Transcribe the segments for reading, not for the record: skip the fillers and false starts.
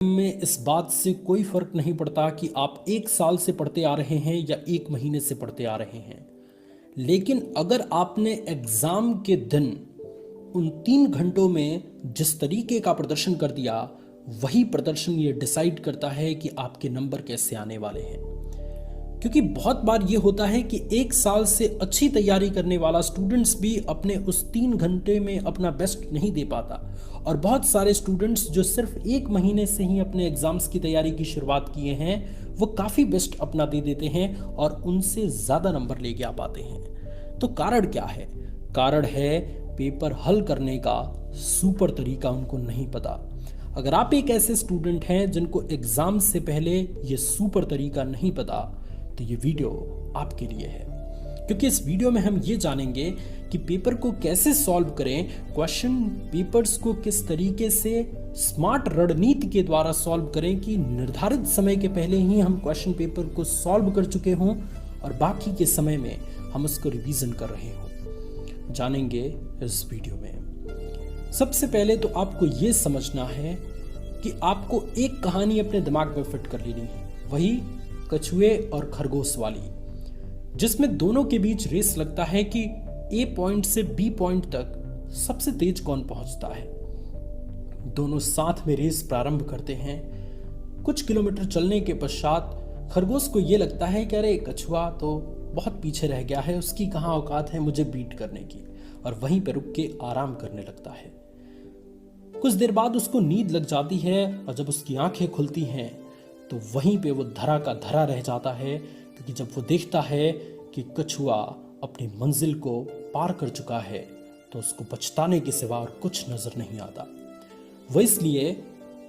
में इस बात से कोई फर्क नहीं पड़ता कि आप 1 साल से पढ़ते आ रहे हैं या 1 महीने से पढ़ते आ रहे हैं। लेकिन अगर आपने एग्जाम के दिन उन 3 घंटों में जिस तरीके का प्रदर्शन कर दिया, वही प्रदर्शन ये डिसाइड करता है कि आपके नंबर कैसे आने वाले हैं। क्योंकि बहुत बार ये होता है कि 1 साल से अच्छी तैयारी करने वाला स्टूडेंट्स भी अपने उस 3 घंटे में अपना बेस्ट नहीं दे पाता, और बहुत सारे स्टूडेंट्स जो सिर्फ 1 महीने से ही अपने एग्जाम्स की तैयारी की शुरुआत किए हैं, वो काफ़ी बेस्ट अपना दे देते हैं और उनसे ज़्यादा नंबर लेके आ पाते हैं। तो कारण क्या है? कारण है पेपर हल करने का सुपर तरीका उनको नहीं पता। अगर आप एक ऐसे स्टूडेंट हैं जिनको एग्जाम से पहले ये सुपर तरीका नहीं पता, तो ये वीडियो आपके लिए है। क्योंकि इस वीडियो में हम ये जानेंगे कि पेपर को कैसे सॉल्व करें, क्वेश्चन पेपर्स को किस तरीके से स्मार्ट रणनीति के द्वारा सॉल्व करें कि निर्धारित समय के पहले ही हम क्वेश्चन पेपर को सॉल्व कर चुके हों और बाकी के समय में हम उसको रिवीजन कर रहे हों। जानेंगे इस वीडियो में। सबसे पहले तो आपको ये समझना है कि आपको एक कहानी अपने दिमाग में फिट कर लेनी है, वही कछुए और खरगोश वाली, जिसमें दोनों के बीच रेस लगता है कि ए पॉइंट से बी पॉइंट तक सबसे तेज कौन पहुंचता है। दोनों साथ में रेस प्रारंभ करते हैं। कुछ किलोमीटर चलने के पश्चात खरगोश को यह लगता है कि अरे कछुआ तो बहुत पीछे रह गया है, उसकी कहाँ औकात है मुझे बीट करने की, और वहीं पर रुक के आराम करने लगता है। कुछ देर बाद उसको नींद लग जाती है और जब उसकी आंखें खुलती हैं तो वहीं पे वो धरा का धरा रह जाता है, क्योंकि जब वो देखता है कि कछुआ अपनी मंजिल को पार कर चुका है तो उसको पछताने के सिवा और कुछ नजर नहीं आता। वो इसलिए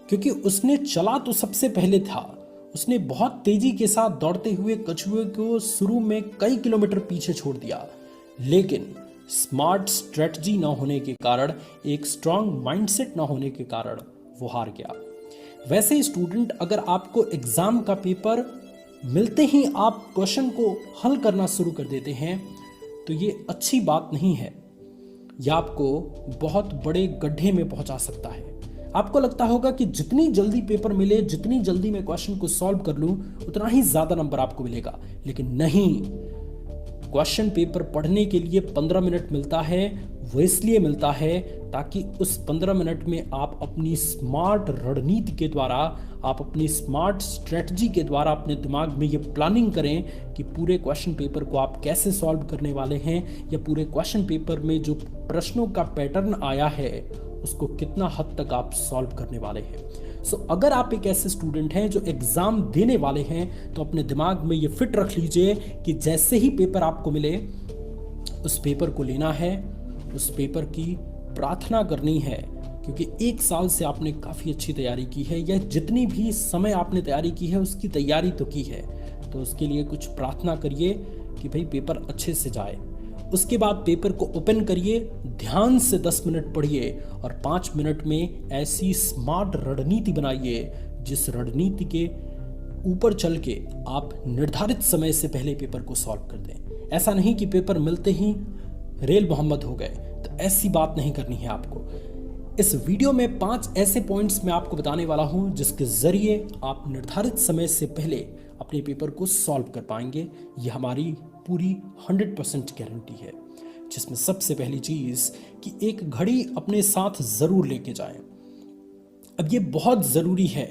क्योंकि उसने चला तो सबसे पहले था, उसने बहुत तेजी के साथ दौड़ते हुए कछुए को शुरू में कई किलोमीटर पीछे छोड़ दिया, लेकिन स्मार्ट स्ट्रेटजी ना होने के कारण, एक स्ट्रांग माइंडसेट ना होने के कारण वो हार गया। वैसे ही स्टूडेंट, अगर आपको एग्जाम का पेपर मिलते ही आप क्वेश्चन को हल करना शुरू कर देते हैं तो ये अच्छी बात नहीं है। यह आपको बहुत बड़े गड्ढे में पहुंचा सकता है। आपको लगता होगा कि जितनी जल्दी पेपर मिले, जितनी जल्दी मैं क्वेश्चन को सॉल्व कर लूं, उतना ही ज्यादा नंबर आपको मिलेगा। लेकिन नहीं, क्वेश्चन पेपर पढ़ने के लिए 15 मिनट मिलता है, वो इसलिए मिलता है ताकि उस 15 मिनट में आप अपनी स्मार्ट रणनीति के द्वारा, आप अपनी स्मार्ट स्ट्रेटजी के द्वारा अपने दिमाग में ये प्लानिंग करें कि पूरे क्वेश्चन पेपर को आप कैसे सॉल्व करने वाले हैं, या पूरे क्वेश्चन पेपर में जो प्रश्नों का पैटर्न आया है उसको कितना हद तक आप सॉल्व करने वाले हैं। अगर आप एक ऐसे स्टूडेंट हैं जो एग्जाम देने वाले हैं, तो अपने दिमाग में ये फिट रख लीजिए कि जैसे ही पेपर आपको मिले, उस पेपर को लेना है, उस पेपर की प्रार्थना करनी है, क्योंकि 1 साल से आपने काफ़ी अच्छी तैयारी की है, या जितनी भी समय आपने तैयारी की है उसकी तैयारी तो की है, तो उसके लिए कुछ प्रार्थना करिए कि भाई पेपर अच्छे से जाए। उसके बाद पेपर को ओपन करिए, ध्यान से 10 मिनट पढ़िए और 5 मिनट में ऐसी स्मार्ट रणनीति बनाइए जिस रणनीति के ऊपर चल के आप निर्धारित समय से पहले पेपर को सॉल्व कर दें। ऐसा नहीं कि पेपर मिलते ही रेल मोहम्मद हो गए, तो ऐसी बात नहीं करनी है आपको। इस वीडियो में 5 ऐसे पॉइंट्स मैं आपको बताने वाला हूं जिसके जरिए आप निर्धारित समय से पहले अपने पेपर को सॉल्व कर पाएंगे। यह हमारी पूरी 100% गारंटी है। जिसमें सबसे पहली चीज कि एक घड़ी अपने साथ जरूर लेके जाएं। अब ये बहुत जरूरी है,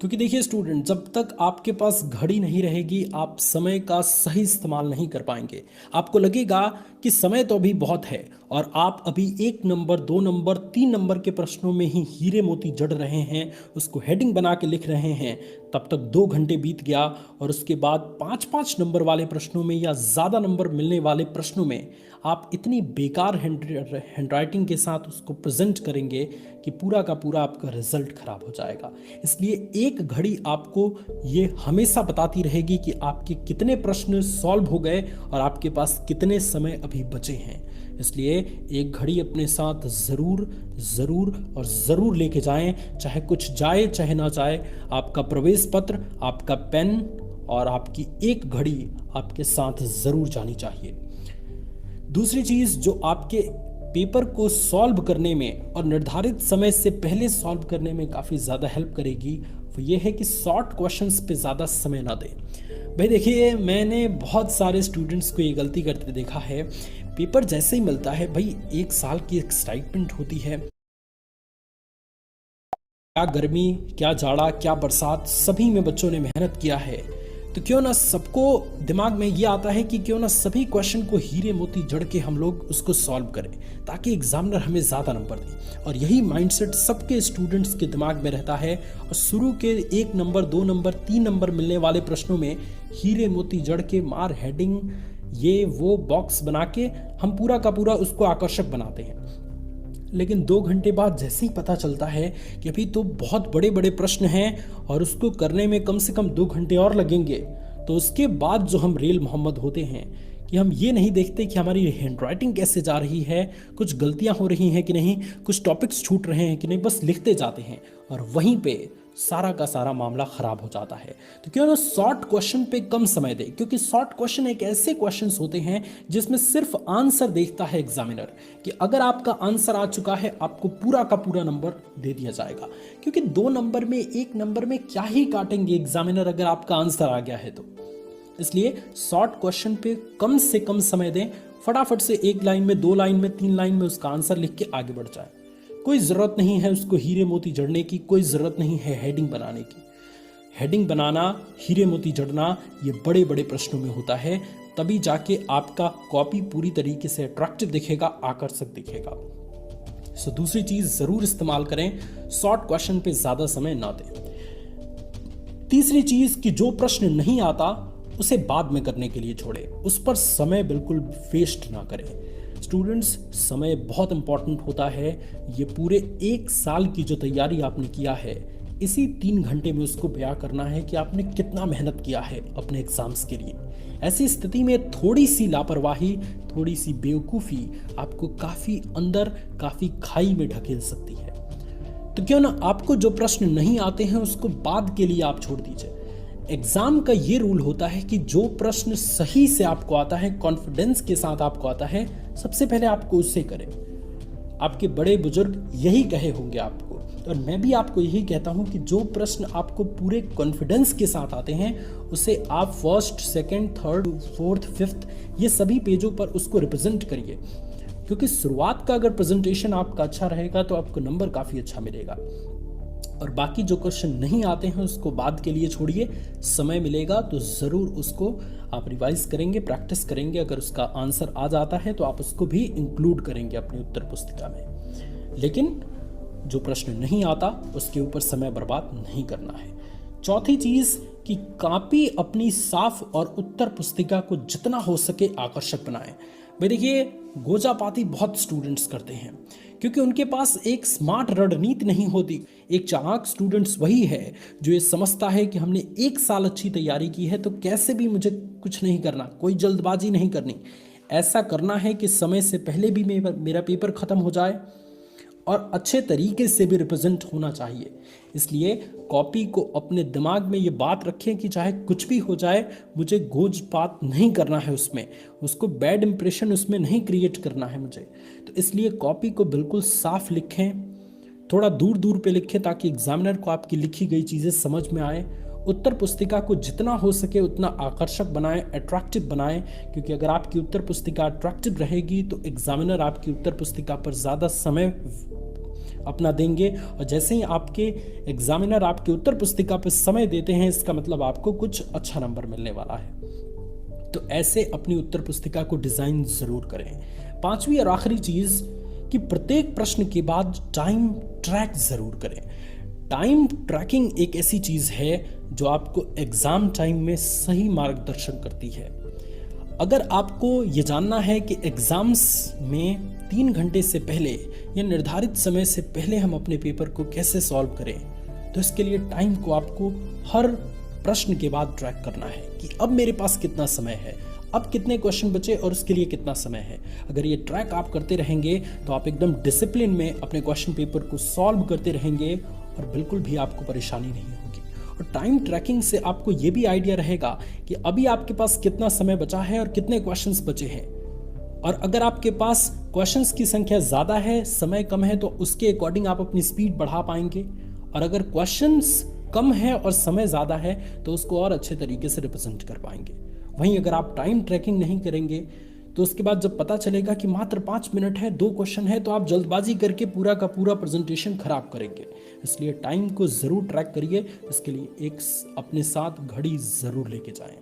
क्योंकि देखिए स्टूडेंट, जब तक आपके पास घड़ी नहीं रहेगी आप समय का सही इस्तेमाल नहीं कर पाएंगे। आपको लगेगा कि समय तो अभी बहुत है और आप अभी 1 नंबर, 2 नंबर, 3 नंबर के प्रश्नों में ही हीरे मोती जड़ रहे हैं, उसको हेडिंग बना के लिख रहे हैं। तब तक 2 घंटे बीत गया और उसके बाद 5-5 नंबर वाले प्रश्नों में या ज़्यादा नंबर मिलने वाले प्रश्नों में आप इतनी बेकार हैंडराइटिंग के साथ उसको प्रेजेंट करेंगे कि पूरा का पूरा आपका रिजल्ट खराब हो जाएगा। इसलिए एक घड़ी आपको ये हमेशा बताती रहेगी कि आपके कितने प्रश्न सॉल्व हो गए और आपके पास कितने समय अभी बचे हैं। इसलिए एक घड़ी अपने साथ ज़रूर लेके जाएं, चाहे कुछ जाए चाहे ना जाए। आपका प्रवेश पत्र, आपका पेन और आपकी एक घड़ी आपके साथ ज़रूर जानी चाहिए। दूसरी चीज़ जो आपके पेपर को सॉल्व करने में और निर्धारित समय से पहले सॉल्व करने में काफ़ी ज़्यादा हेल्प करेगी वो ये है कि शॉर्ट क्वेश्चंस पे ज़्यादा समय ना दें। भाई देखिए, मैंने बहुत सारे स्टूडेंट्स को ये गलती करते देखा है। पेपर जैसे ही मिलता है, भाई एक साल की एक्साइटमेंट होती है, क्या गर्मी, क्या जाड़ा, क्या बरसात, सभी में बच्चों ने मेहनत किया है। तो क्यों ना सबको दिमाग में ये आता है कि क्यों ना सभी क्वेश्चन को हीरे मोती जड़ के हम लोग उसको सॉल्व करें ताकि एग्जामिनर हमें ज़्यादा नंबर दे। और यही माइंडसेट सबके स्टूडेंट्स के दिमाग में रहता है और शुरू के 1 नंबर, 2 नंबर, 3 नंबर मिलने वाले प्रश्नों में हीरे मोती जड़ के मार हेडिंग ये वो बॉक्स बना के हम पूरा का पूरा उसको आकर्षक बनाते हैं। लेकिन 2 घंटे बाद जैसे ही पता चलता है कि अभी तो बहुत बड़े बड़े प्रश्न हैं और उसको करने में कम से कम 2 घंटे और लगेंगे, तो उसके बाद जो हम रेल मोहम्मद होते हैं कि हम ये नहीं देखते कि हमारी हैंड राइटिंग कैसे जा रही है, कुछ गलतियां हो रही हैं कि नहीं, कुछ टॉपिक्स छूट रहे हैं कि नहीं, बस लिखते जाते हैं और वहीं पे सारा का सारा मामला खराब हो जाता है। तो क्यों ना शॉर्ट क्वेश्चन पे कम समय दे, क्योंकि शॉर्ट क्वेश्चन एक ऐसे क्वेश्चंस होते हैं जिसमें सिर्फ आंसर देखता है एग्जामिनर कि अगर आपका आंसर आ चुका है आपको पूरा का पूरा नंबर दे दिया जाएगा। क्योंकि 2 नंबर में 1 नंबर में क्या ही काटेंगे एग्जामिनर अगर आपका आंसर आ गया है तो। इसलिए शॉर्ट क्वेश्चन पे कम से कम समय दें, फटाफट से 1 लाइन में, 2 लाइन में, 3 लाइन में उसका आंसर लिख के आगे बढ़ जाए। कोई ज़रूरत नहीं है उसको हीरे मोती जड़ने की, कोई ज़रूरत नहीं है हेडिंग बनाने की। हेडिंग बनाना, हीरे मोती जड़ना ये बड़े बड़े प्रश्नों में होता है, तभी जाके आपका कॉपी पूरी तरीके से अट्रैक्टिव दिखेगा, आकर्षक दिखेगा। सो दूसरी चीज़ ज़रूर इस्तेमाल करें, शॉर्ट क्वेश्चन पे ज़्यादा समय ना दें। तीसरी चीज़ कि जो प्रश्न नहीं आता उसे बाद में करने के लिए छोड़े, उस पर समय बिल्कुल वेस्ट ना करें। स्टूडेंट्स, समय बहुत इंपॉर्टेंट होता है। ये पूरे 1 साल की जो तैयारी आपने किया है, इसी 3 घंटे में उसको बयां करना है कि आपने कितना मेहनत किया है अपने एग्जाम्स के लिए। ऐसी स्थिति में थोड़ी सी लापरवाही, थोड़ी सी बेवकूफ़ी आपको काफ़ी अंदर, काफ़ी खाई में ढकेल सकती है। तो क्यों ना आपको जो प्रश्न नहीं आते हैं उसको बाद के लिए आप छोड़ दीजिए। एग्जाम का ये रूल होता है कि जो प्रश्न सही से आपको आता है, कॉन्फिडेंस के साथ आपको आता है, सबसे पहले आपको उससे करें। आपके बड़े बुजुर्ग यही कहे होंगे आपको, और मैं भी आपको यही कहता हूं कि जो प्रश्न आपको पूरे कॉन्फिडेंस के साथ आते हैं उसे आप first, second, third, fourth, fifth ये सभी पेजों पर उसको रिप्रेजेंट करिए। क्योंकि शुरुआत का अगर प्रेजेंटेशन आपका अच्छा रहेगा तो आपको नंबर काफ़ी अच्छा मिलेगा। और बाकी जो क्वेश्चन नहीं आते हैं उसको बाद के लिए छोड़िए। समय मिलेगा तो ज़रूर उसको आप रिवाइज करेंगे, प्रैक्टिस करेंगे। अगर उसका आंसर आ जाता है तो आप उसको भी इंक्लूड करेंगे अपनी उत्तर पुस्तिका में। लेकिन जो प्रश्न नहीं आता उसके ऊपर समय बर्बाद नहीं करना है। चौथी चीज़ कि कॉपी अपनी साफ और उत्तर पुस्तिका को जितना हो सके आकर्षक बनाएं। भाई देखिए, गोजापाती बहुत स्टूडेंट्स करते हैं क्योंकि उनके पास एक स्मार्ट रणनीति नहीं होती। एक चालाक स्टूडेंट्स वही है जो ये समझता है कि हमने 1 साल अच्छी तैयारी की है तो कैसे भी मुझे कुछ नहीं करना, कोई जल्दबाजी नहीं करनी। ऐसा करना है कि समय से पहले भी मेरा पेपर ख़त्म हो जाए और अच्छे तरीके से भी रिप्रेजेंट होना चाहिए। इसलिए कॉपी को अपने दिमाग में ये बात रखें कि चाहे कुछ भी हो जाए मुझे गोजपात नहीं करना है, उसको बैड इंप्रेशन उसमें नहीं क्रिएट करना है मुझे। तो इसलिए कॉपी को बिल्कुल साफ लिखें, थोड़ा दूर दूर पे लिखें ताकि एग्जामिनर को आपकी लिखी गई चीज़ें समझ में आए। उत्तर पुस्तिका को जितना हो सके उतना आकर्षक बनाएं, अट्रैक्टिव बनाएं, क्योंकि अगर आपकी उत्तर पुस्तिका अट्रैक्टिव रहेगी तो एग्जामिनर आपकी उत्तर पुस्तिका पर ज़्यादा समय अपना देंगे। और जैसे ही आपके एग्जामिनर आपके उत्तर पुस्तिका पर समय देते हैं इसका मतलब आपको कुछ अच्छा नंबर मिलने वाला है। तो ऐसे अपनी उत्तर पुस्तिका को डिज़ाइन ज़रूर करें। 5वीं और आखिरी चीज़ कि प्रत्येक प्रश्न के बाद टाइम ट्रैक ज़रूर करें। टाइम ट्रैकिंग एक ऐसी चीज़ है जो आपको एग्ज़ाम टाइम में सही मार्गदर्शन करती है। अगर आपको ये जानना है कि एग्ज़ाम्स में 3 घंटे से पहले या निर्धारित समय से पहले हम अपने पेपर को कैसे सॉल्व करें, तो इसके लिए टाइम को आपको हर प्रश्न के बाद ट्रैक करना है कि अब मेरे पास कितना समय है, अब कितने क्वेश्चन बचे और उसके लिए कितना समय है। अगर ये ट्रैक आप करते रहेंगे तो आप एकदम डिसिप्लिन में अपने क्वेश्चन पेपर को सॉल्व करते रहेंगे और बिल्कुल भी आपको परेशानी नहीं होगी। और टाइम ट्रैकिंग से आपको ये भी आइडिया रहेगा कि अभी आपके पास कितना समय बचा है और कितने क्वेश्चंस बचे हैं। और अगर आपके पास क्वेश्चंस की संख्या ज़्यादा है, समय कम है, तो उसके अकॉर्डिंग आप अपनी स्पीड बढ़ा पाएंगे। और अगर क्वेश्चंस कम है और समय ज़्यादा है तो उसको और अच्छे तरीके से रिप्रेजेंट कर पाएंगे। वहीं अगर आप टाइम ट्रैकिंग नहीं करेंगे तो उसके बाद जब पता चलेगा कि मात्र 5 मिनट है, 2 क्वेश्चन है, तो आप जल्दबाजी करके पूरा का पूरा प्रेजेंटेशन खराब करेंगे। इसलिए टाइम को ज़रूर ट्रैक करिए। इसके लिए एक अपने साथ घड़ी ज़रूर लेके जाएं।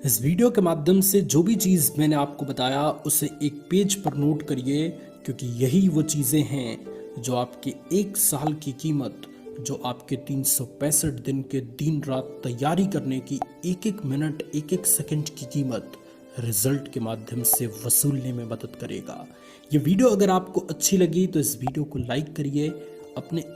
इस वीडियो के माध्यम से जो भी चीज़ मैंने आपको बताया उसे एक पेज पर नोट करिए, क्योंकि यही वो चीज़ें हैं जो आपके 1 साल की कीमत, जो आपके 365 दिन के दिन रात तैयारी करने की एक एक मिनट, एक एक सेकंड की कीमत रिजल्ट के माध्यम से वसूलने में मदद करेगा। ये वीडियो अगर आपको अच्छी लगी तो इस वीडियो को लाइक करिए, अपने